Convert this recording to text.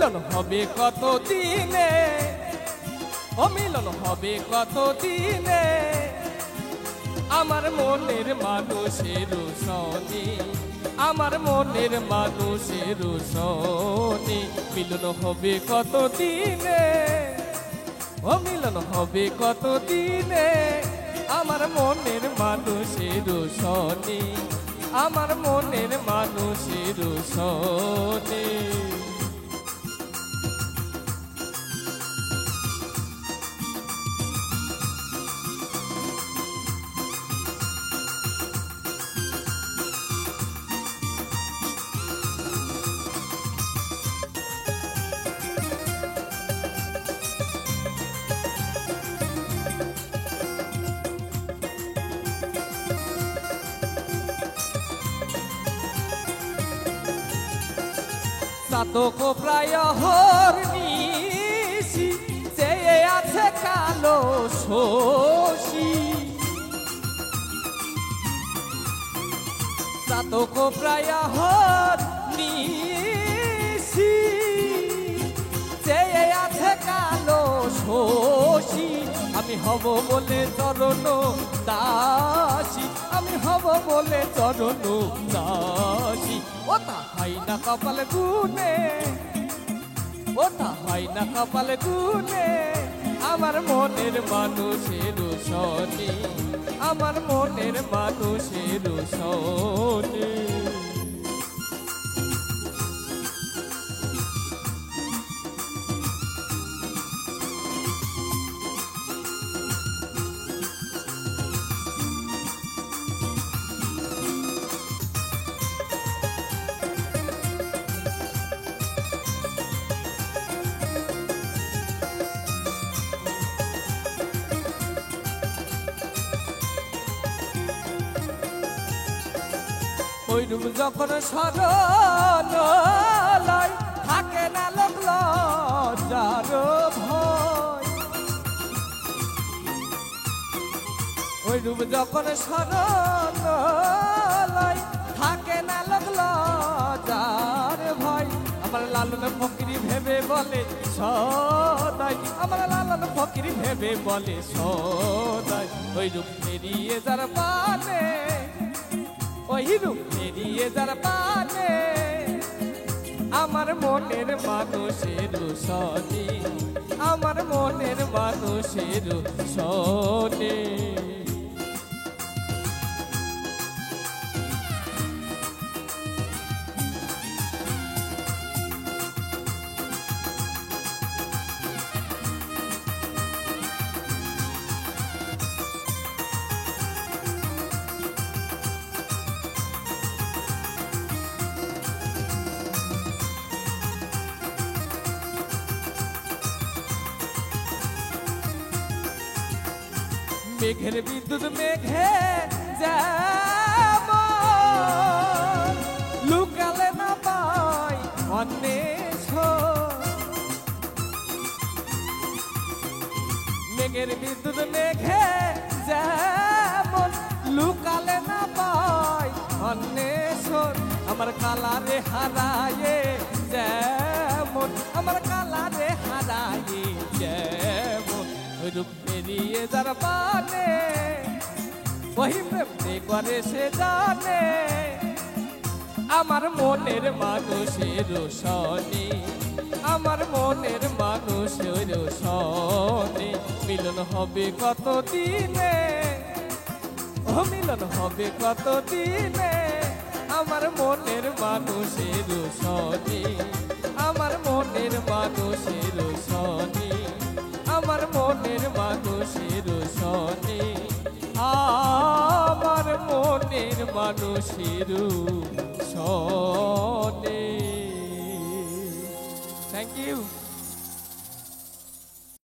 মিলন হবে কত দিনে, ও মিলন হবে কত দিনে, আমার মনের মানুষের সনে, আমার মনের মানুষের সনে মিলন হবে কত দিনে, ও মিলন হবে কত দিনে, আমার মনের মানুষের সনে, আমার মনের মানুষের সনে। চাতক প্রায় হরনিশি চেয়ে আছে কালো শশী, চাতক প্রায় হরনিশি চেয়ে আছে কালো শশী, আমি হব বলে চরণ দাসী, আমি হব বলে চরণ দাসী। ও তা হয় না কপাল গুনে, ও তা হয় না কপাল গুনে, আমার মনের মানুষের সনে, আমার মনের মানুষের সনে। ওইরূপ যখন শরণ লয় থাকে না লোক লজ্জার ভয়, ওইরূপ যখন শরণ লয় থাকে না লোক লজ্জার ভয়, আমার লালন ফকিরি ভেবে বলে সদাই, আমার লালন ফকিরি ভেবে বলে সদাই, ওইরূপ ফেরিয়ে যার পানে, ওইরূপ ফেরিয়ে যার পানে, আমার মনের মানুষের সনে, আমার মনের মানুষের সনে। মেঘের বিদ্যুৎ মেঘে যেমন লুকালে না পাই অন্বেষণ, মেঘের বিদ্যুৎ মেঘে যেমন লুকালে না পাই অন্বেষণ, আমার কালারে হারায়ে যেমন, আমার কালারে হারায়ে যেমন, ওইরূপ ফেরিয়ে যার পানে, ওই প্রেমে করে সে জানে, আমার মনের মানুষের সনে, আমার মনের মানুষের সনে মিলন হবে কত দিনে, ও মিলন হবে কত দিনে, আমার মনের মানুষের সনে, আমার মনের মানুষের সনে, আমার মনের মানুষের সনে, আমার মনের মানুষের সনে। Thank you.